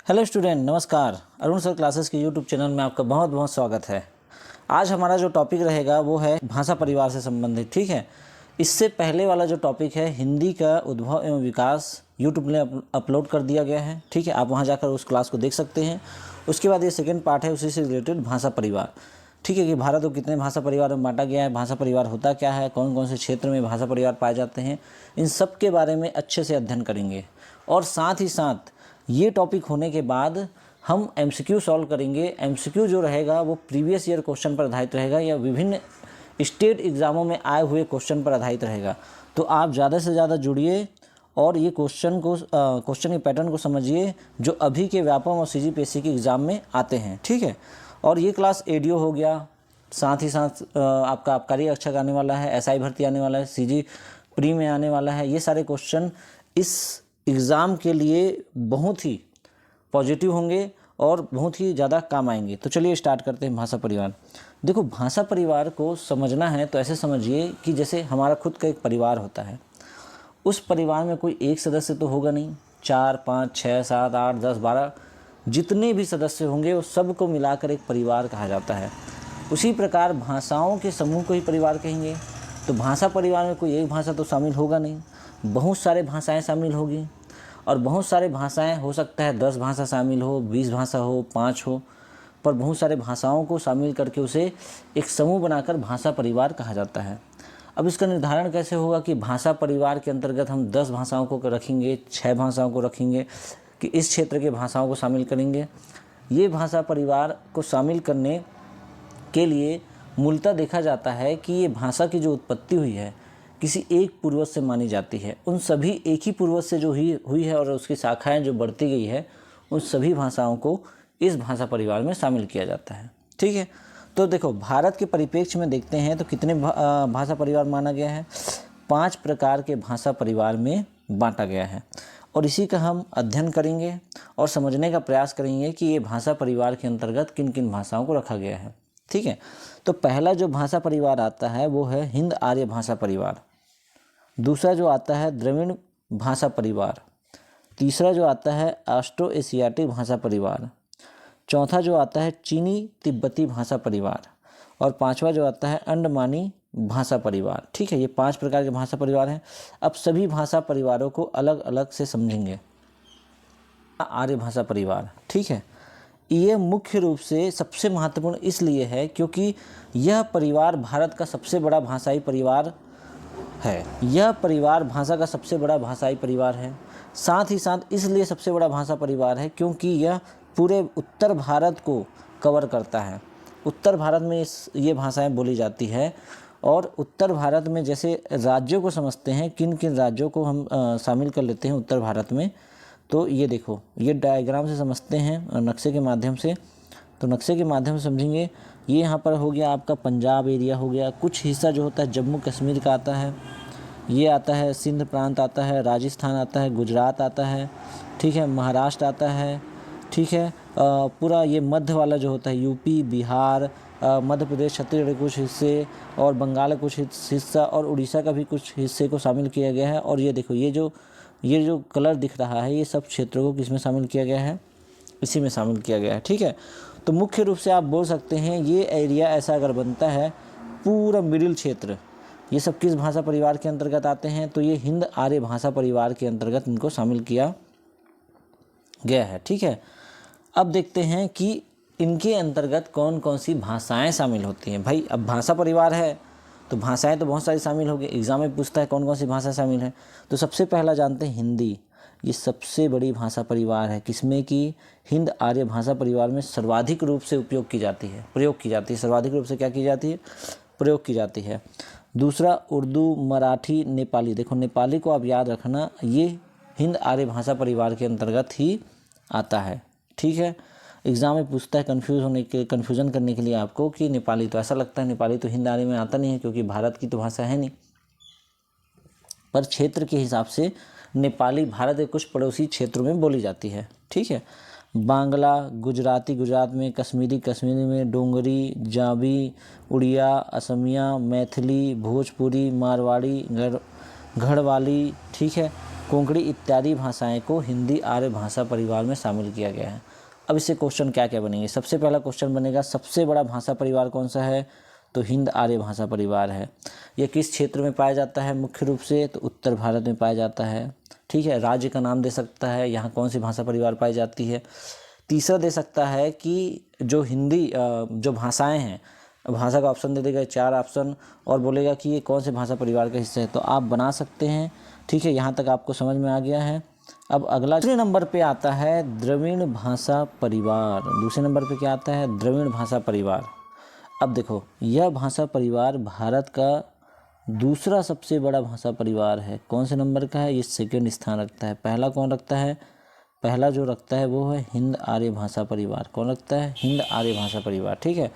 Hello student, नमस्कार। Arun sir classes के YouTube channel में आपका बहुत बहुत स्वागत है। आज हमारा जो टॉपिक रहेगा वो है भाषा परिवार से संबंधित। ठीक है, इससे पहले वाला जो टॉपिक है हिंदी का उद्भव एवं विकास, यूट्यूब में अपलोड कर दिया गया है। ठीक है, आप वहाँ जाकर उस क्लास को देख सकते हैं। उसके बाद ये सेकेंड पार्ट है, उसी से रिलेटेड भाषा परिवार। ठीक है, कि भारत को कितने भाषा परिवार में बांटा गया है, भाषा परिवार होता क्या है, कौन कौन से क्षेत्र में भाषा परिवार पाए जाते हैं, इन सब के बारे में अच्छे से अध्ययन करेंगे। और साथ ही साथ ये टॉपिक होने के बाद हम एमसीक्यू सॉल्व करेंगे। एमसीक्यू जो रहेगा वो प्रीवियस ईयर क्वेश्चन पर आधारित रहेगा या विभिन्न स्टेट एग्ज़ामों में आए हुए क्वेश्चन पर आधारित रहेगा। तो आप ज़्यादा से ज़्यादा जुड़िए और ये क्वेश्चन के पैटर्न को समझिए जो अभी के व्यापम और सीजीपीएससी के एग्ज़ाम में आते हैं। ठीक है, और ये क्लास एडीओ हो गया, साथ ही साथ आपका आबकारी रक्षक आने वाला है, एसआई भर्ती आने वाला है, सीजी प्री में आने वाला है। ये सारे क्वेश्चन इस एग्ज़ाम के लिए बहुत ही पॉजिटिव होंगे और बहुत ही ज़्यादा काम आएंगे। तो चलिए स्टार्ट करते हैं भाषा परिवार। देखो, भाषा परिवार को समझना है तो ऐसे समझिए कि जैसे हमारा खुद का एक परिवार होता है। उस परिवार में कोई एक सदस्य तो होगा नहीं, 4, 5, 6, 7, 8, 10, 12 जितने भी सदस्य होंगे वो सबको मिलाकर एक परिवार कहा जाता है। उसी प्रकार भाषाओं के समूह को ही परिवार कहेंगे। तो भाषा परिवार में कोई एक भाषा तो शामिल होगा नहीं, बहुत सारे भाषाएं शामिल होगी। और बहुत सारे भाषाएं हो सकता है 10 भाषा शामिल हो, 20 भाषा हो, 5 हो, पर बहुत सारे भाषाओं को शामिल करके उसे एक समूह बनाकर भाषा परिवार कहा जाता है। अब इसका निर्धारण कैसे होगा कि भाषा परिवार के अंतर्गत हम 10 भाषाओं को रखेंगे, 6 भाषाओं को रखेंगे, कि इस क्षेत्र के भाषाओं को शामिल करेंगे। ये भाषा परिवार को शामिल करने के लिए मूलतः देखा जाता है कि ये भाषा की जो उत्पत्ति हुई है किसी एक पूर्वज से मानी जाती है। उन सभी एक ही पूर्वज से जो हुई है और उसकी शाखाएं जो बढ़ती गई है, उन सभी भाषाओं को इस भाषा परिवार में शामिल किया जाता है। ठीक है, तो देखो भारत के परिप्रेक्ष्य में देखते हैं तो कितने भाषा परिवार माना गया है। 5 प्रकार के भाषा परिवार में बांटा गया है और इसी का हम अध्ययन करेंगे और समझने का प्रयास करेंगे कि ये भाषा परिवार के अंतर्गत किन किन भाषाओं को रखा गया है। ठीक है, तो पहला जो भाषा परिवार आता है वो है हिंद आर्य भाषा परिवार। दूसरा जो आता है द्रविड़ भाषा परिवार। तीसरा जो आता है ऑस्ट्रो एशियाटिक भाषा परिवार। चौथा जो आता है चीनी तिब्बती भाषा परिवार। और 5वां जो आता है अंडमानी भाषा परिवार। ठीक है, ये 5 प्रकार के भाषा परिवार हैं। अब सभी भाषा परिवारों को अलग अलग से समझेंगे। आर्य भाषा परिवार, ठीक है, ये मुख्य रूप से सबसे महत्वपूर्ण इसलिए है क्योंकि यह परिवार भारत का सबसे बड़ा भाषाई परिवार है। यह परिवार भाषा का सबसे बड़ा भाषाई परिवार है। साथ ही साथ इसलिए सबसे बड़ा भाषा परिवार है क्योंकि यह पूरे उत्तर भारत को कवर करता है। उत्तर भारत में ये भाषाएं बोली जाती है। और उत्तर भारत में जैसे राज्यों को समझते हैं, किन किन राज्यों को हम शामिल कर लेते हैं उत्तर भारत में, तो ये देखो, ये डायग्राम से समझते हैं नक्शे के माध्यम से। तो नक्शे के माध्यम से समझेंगे। ये यहाँ पर हो गया आपका पंजाब एरिया हो गया, कुछ हिस्सा जो होता है जम्मू कश्मीर का आता है, ये आता है सिंध प्रांत आता है, राजस्थान आता है, गुजरात आता है, ठीक है, महाराष्ट्र आता है, ठीक है, पूरा ये मध्य वाला जो होता है यूपी, बिहार, मध्य प्रदेश, छत्तीसगढ़ के कुछ हिस्से और बंगाल का कुछ हिस्सा और उड़ीसा का भी कुछ हिस्से को शामिल किया गया है। और ये देखो, ये जो कलर दिख रहा है ये सब क्षेत्रों को किस में शामिल किया गया है, इसी में शामिल किया गया है। ठीक है, तो मुख्य रूप से आप बोल सकते हैं ये एरिया ऐसा अगर बनता है, पूरा मिडिल क्षेत्र, ये सब किस भाषा परिवार के अंतर्गत आते हैं, तो ये हिंद आर्य भाषा परिवार के अंतर्गत इनको शामिल किया गया है। ठीक है, अब देखते हैं कि इनके अंतर्गत कौन कौन सी भाषाएं शामिल होती हैं। भाई अब भाषा परिवार है तो भाषाएं तो बहुत सारी शामिल होगी। एग्जाम में पूछता है कौन कौन सी भाषा शामिल है, तो सबसे पहला जानते हैं हिंदी। ये सबसे बड़ी भाषा परिवार है, किसमें कि हिंद आर्य भाषा परिवार में सर्वाधिक रूप से प्रयोग की जाती है। सर्वाधिक रूप से क्या की जाती है, प्रयोग की जाती है। दूसरा उर्दू, मराठी, नेपाली। देखो नेपाली को आप याद रखना, ये हिंद आर्य भाषा परिवार के अंतर्गत ही आता है। ठीक है, एग्ज़ाम में पूछता है कन्फ्यूज़न करने के लिए आपको कि नेपाली, तो ऐसा लगता है नेपाली तो हिंद आर्य में आता नहीं है क्योंकि भारत की तो भाषा है नहीं, पर क्षेत्र के हिसाब से नेपाली भारत के कुछ पड़ोसी क्षेत्रों में बोली जाती है। ठीक है, बांग्ला, गुजराती गुजरात में, कश्मीरी में, डोंगरी, जावी, उड़िया, असमिया, मैथिली, भोजपुरी, मारवाड़ी, गढ़वाली, ठीक है, कोंकणी इत्यादि भाषाएं को हिंदी आर्य भाषा परिवार में शामिल किया गया है। अब इससे क्वेश्चन क्या क्या बनेंगे। सबसे पहला क्वेश्चन बनेगा, सबसे बड़ा भाषा परिवार कौन सा है, तो हिंद आर्य भाषा परिवार है। यह किस क्षेत्र में पाया जाता है मुख्य रूप से, तो उत्तर भारत में पाया जाता है। ठीक है, राज्य का नाम दे सकता है, यहाँ कौन सी भाषा परिवार पाई जाती है। तीसरा दे सकता है कि जो हिंदी जो भाषाएं हैं, भाषा का ऑप्शन दे देगा 4 ऑप्शन, और बोलेगा कि ये कौन से भाषा परिवार का हिस्सा है, तो आप बना सकते हैं। ठीक है, यहाँ तक आपको समझ में आ गया है। अब अगला दूसरे नंबर पे आता है द्रविड़ भाषा परिवार। दूसरे नंबर पे क्या आता है, द्रविड़ भाषा परिवार। अब देखो, यह भाषा परिवार भारत का दूसरा सबसे बड़ा भाषा परिवार है। कौन से नंबर का है, ये सेकंड स्थान रखता है। पहला कौन रखता है, पहला जो रखता है वो है हिंद आर्य भाषा परिवार। कौन रखता है, हिंद आर्य भाषा परिवार। ठीक है,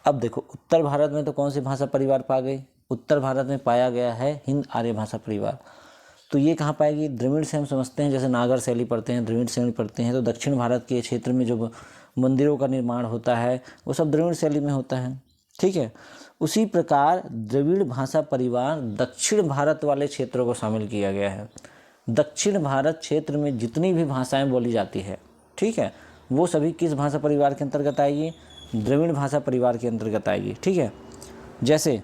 अब देखो उत्तर भारत में तो कौन सी भाषा परिवार पा गई, उत्तर भारत में पाया गया है हिंद आर्य भाषा परिवार। तो ये कहाँ पाएगी, द्रविड़ से हम समझते हैं, जैसे नागर शैली पढ़ते हैं, द्रविड़ शैली पढ़ते हैं, तो दक्षिण भारत के क्षेत्र में जो मंदिरों का निर्माण होता है वो सब द्रविड़ शैली में होता है। ठीक है, उसी प्रकार द्रविड़ भाषा परिवार दक्षिण भारत वाले क्षेत्रों को शामिल किया गया है। दक्षिण भारत क्षेत्र में जितनी भी भाषाएं बोली जाती है, ठीक है, वो सभी किस भाषा परिवार के अंतर्गत आएगी, द्रविड़ भाषा परिवार के अंतर्गत आएगी। ठीक है, जैसे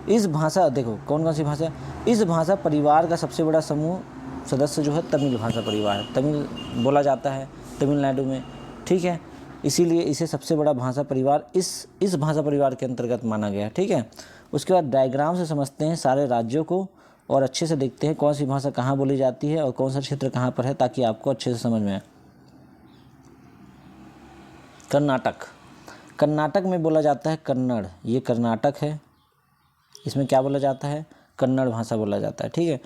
इस भाषा, देखो कौन कौन सी भाषा, इस भाषा परिवार का सबसे बड़ा समूह सदस्य जो है तमिल भाषा परिवार है। तमिल बोला जाता है तमिलनाडु में। ठीक है, इसीलिए इसे सबसे बड़ा भाषा परिवार इस भाषा परिवार के अंतर्गत माना गया है। ठीक है, उसके बाद डायग्राम से समझते हैं सारे राज्यों को, और अच्छे से देखते हैं कौन सी भाषा कहाँ बोली जाती है और कौन सा क्षेत्र कहाँ पर है, ताकि आपको अच्छे से समझ में आए। कर्नाटक, कर्नाटक में बोला जाता है कन्नड़, ये कर्नाटक है, इसमें क्या बोला जाता है, कन्नड़ भाषा बोला जाता है। ठीक है,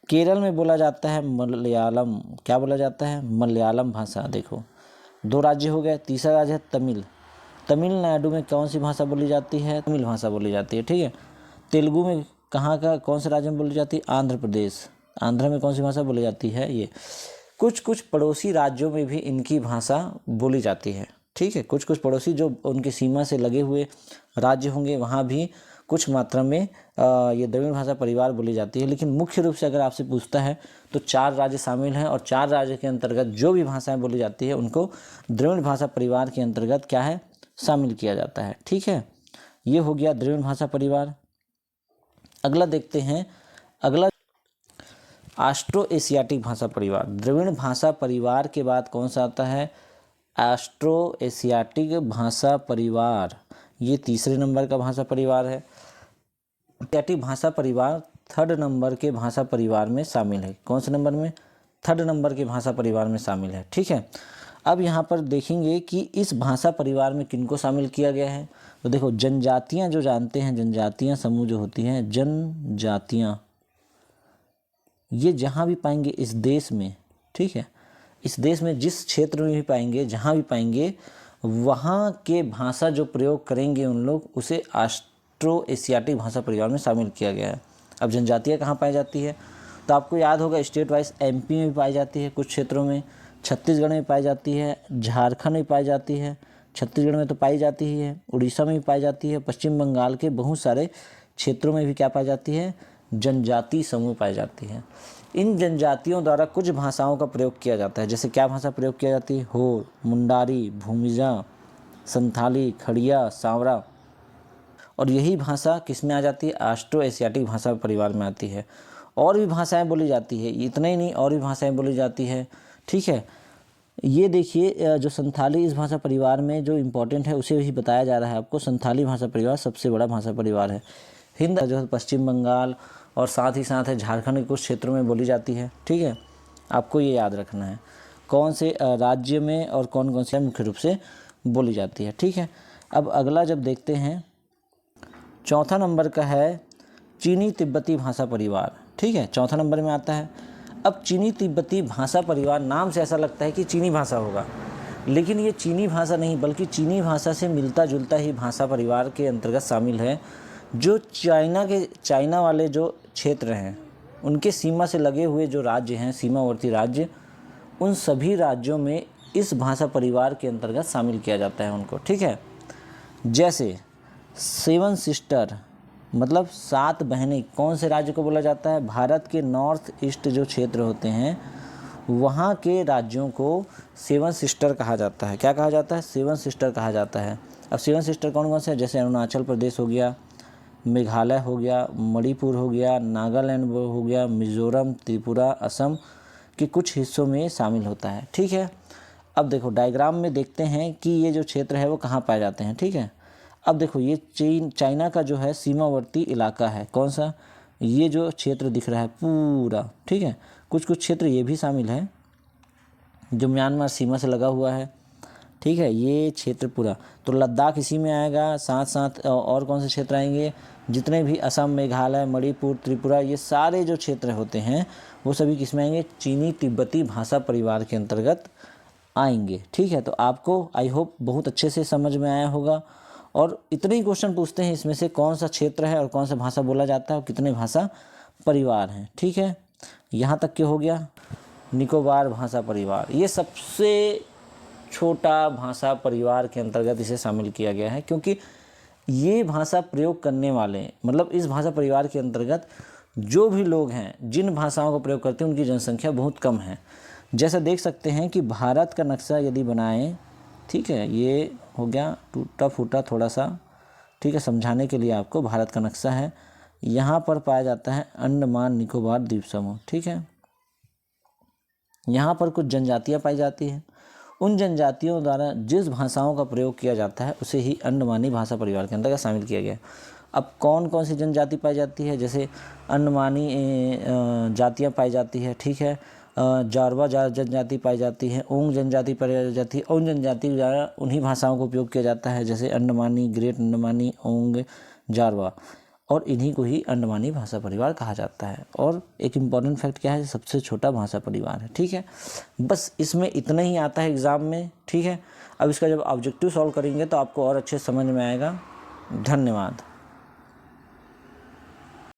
केरल में बोला जाता है मलयालम, क्या बोला जाता है, मलयालम भाषा। देखो 2 राज्य हो गए। तीसरा राज्य है तमिल। तमिलनाडु में कौन सी भाषा बोली जाती है, तमिल भाषा बोली जाती है। ठीक है, तेलुगु में कहाँ का कौन से राज्य में बोली जाती है, आंध्र प्रदेश। आंध्र में कौन सी भाषा बोली जाती है, ये। कुछ पड़ोसी राज्यों में भी इनकी भाषा बोली जाती है। ठीक है, कुछ पड़ोसी जो उनकी सीमा से लगे हुए राज्य होंगे, वहाँ भी कुछ मात्रा में ये द्रविड़ भाषा परिवार बोली जाती है। लेकिन मुख्य रूप से अगर आपसे पूछता है तो 4 राज्य शामिल हैं, और 4 राज्य के अंतर्गत जो भी भाषाएं बोली जाती है उनको द्रविड़ भाषा परिवार के अंतर्गत क्या है, शामिल किया जाता है। ठीक है, ये हो गया द्रविड़ भाषा परिवार। अगला देखते हैं, अगला ऑस्ट्रो एशियाटिक भाषा परिवार। द्रविड़ भाषा परिवार के बाद कौन सा आता है, ऑस्ट्रो एशियाटिक भाषा परिवार। ये तीसरे नंबर का भाषा परिवार है। एशियाटिक भाषा परिवार 3rd नंबर के भाषा परिवार में शामिल है। कौन से नंबर में, 3rd नंबर के भाषा परिवार में शामिल है। ठीक है, अब यहाँ पर देखेंगे कि इस भाषा परिवार में किनको शामिल किया गया है। तो देखो जनजातियाँ जो जानते हैं, जनजातियाँ समूह जो होती हैं, जनजातियाँ ये जहाँ भी पाएंगे इस देश में, ठीक है, इस देश में जिस क्षेत्र में भी पाएंगे, जहाँ भी पाएंगे, वहाँ के भाषा जो प्रयोग करेंगे उन लोग, उसे ऑस्ट्रो एशियाटिक भाषा परिवार में शामिल किया गया है। अब जनजातियाँ कहाँ पाई जाती है, तो आपको याद होगा स्टेट वाइज एमपी में भी पाई जाती है, कुछ क्षेत्रों में, छत्तीसगढ़ में पाई जाती है, झारखंड में पाई जाती है, छत्तीसगढ़ में तो पाई जाती ही है, उड़ीसा में भी पाई जाती है, पश्चिम बंगाल के बहुत सारे क्षेत्रों में भी क्या पाई जाती है, जनजाति समूह पाई जाती है। इन जनजातियों द्वारा कुछ भाषाओं का प्रयोग किया जाता है। जैसे क्या भाषा प्रयोग किया जाती है, हो, मुंडारी, भूमिजा, संथाली, खड़िया, सांवरा, और यही भाषा किस में आ जाती है, ऑस्ट्रो एशियाटिक भाषा परिवार में आती है। और भी भाषाएं बोली जाती है, इतना ही नहीं, और भी भाषाएं बोली जाती है। ठीक है, ये देखिए जो संथाली इस भाषा परिवार में जो इम्पोर्टेंट है उसे भी बताया जा रहा है आपको। संथाली भाषा परिवार सबसे बड़ा भाषा परिवार है। हिंद जो है पश्चिम बंगाल और साथ ही साथ है झारखंड के कुछ क्षेत्रों में बोली जाती है। ठीक है, आपको ये याद रखना है कौन से राज्य में और कौन कौन से मुख्य रूप से बोली जाती है। ठीक है, अब अगला जब देखते हैं, 4था नंबर का है चीनी तिब्बती भाषा परिवार। ठीक है, 4था नंबर में आता है। अब चीनी तिब्बती भाषा परिवार, नाम से ऐसा लगता है कि चीनी भाषा होगा, लेकिन ये चीनी भाषा नहीं, बल्कि चीनी भाषा से मिलता जुलता ही भाषा परिवार के अंतर्गत शामिल है। जो चाइना वाले जो क्षेत्र हैं, उनके सीमा से लगे हुए जो राज्य हैं, सीमावर्ती राज्य, उन सभी राज्यों में इस भाषा परिवार के अंतर्गत शामिल किया जाता है उनको। ठीक है, जैसे 7 सिस्टर, मतलब 7 बहनें कौन से राज्य को बोला जाता है? भारत के नॉर्थ ईस्ट जो क्षेत्र होते हैं वहाँ के राज्यों को 7 सिस्टर कहा जाता है। क्या कहा जाता है? 7 सिस्टर कहा जाता है। अब 7 सिस्टर कौन कौन से हैं? जैसे अरुणाचल प्रदेश हो गया, मेघालय हो गया, मणिपुर हो गया, नागालैंड हो गया, मिज़ोरम, त्रिपुरा, असम के कुछ हिस्सों में शामिल होता है। ठीक है, अब देखो डायग्राम में देखते हैं कि ये जो क्षेत्र है वो कहाँ पाए जाते हैं। ठीक है, अब देखो ये चाइना का जो है सीमावर्ती इलाका है। कौन सा? ये जो क्षेत्र दिख रहा है पूरा। ठीक है, कुछ कुछ क्षेत्र ये भी शामिल है जो म्यांमार सीमा से लगा हुआ है। ठीक है, ये क्षेत्र पूरा, तो लद्दाख इसी में आएगा। साथ साथ और कौन से क्षेत्र आएंगे? जितने भी असम, मेघालय, मणिपुर, त्रिपुरा, ये सारे जो क्षेत्र होते हैं वो सभी किस में आएंगे? चीनी तिब्बती भाषा परिवार के अंतर्गत आएंगे। ठीक है, तो आपको आई होप बहुत अच्छे से समझ में आया होगा। और इतने ही क्वेश्चन पूछते हैं इसमें से कौन सा क्षेत्र है और कौन सा भाषा बोला जाता है और कितने भाषा परिवार हैं। ठीक है, यहाँ तक के हो गया। निकोबार भाषा परिवार, ये सबसे छोटा भाषा परिवार के अंतर्गत इसे शामिल किया गया है, क्योंकि ये भाषा प्रयोग करने वाले, मतलब इस भाषा परिवार के अंतर्गत जो भी लोग हैं, जिन भाषाओं का प्रयोग करते हैं, उनकी जनसंख्या बहुत कम है। जैसा देख सकते हैं कि भारत का नक्शा यदि बनाएं, ठीक है, ये हो गया टूटा फूटा थोड़ा सा, ठीक है, समझाने के लिए आपको। भारत का नक्शा है, यहाँ पर पाया जाता है अंडमान निकोबार द्वीप समूह। ठीक है, यहाँ पर कुछ जनजातियाँ पाई जाती हैं। उन जनजातियों द्वारा जिस भाषाओं का प्रयोग किया जाता है उसे ही अंडमानी भाषा परिवार के अंतर्गत शामिल किया गया है। अब कौन कौन सी जनजाति पाई जाती है? जैसे अंडमानी जातियाँ पाई जाती है। ठीक है, जारवा जनजाति पाई जाती है, ओंग जनजाति पाई जाती है। ओंग जनजाति द्वारा उन्हीं भाषाओं का उपयोग किया जाता है, जैसे अंडमानी, ग्रेट अंडमानी, ओंग, जारवा, और इन्हीं को ही अंडमानी भाषा परिवार कहा जाता है। और एक इम्पॉर्टेंट फैक्ट क्या है? सबसे छोटा भाषा परिवार है। ठीक है, बस इसमें इतना ही आता है एग्ज़ाम में। ठीक है, अब इसका जब ऑब्जेक्टिव सॉल्व करेंगे तो आपको और अच्छे समझ में आएगा। धन्यवाद।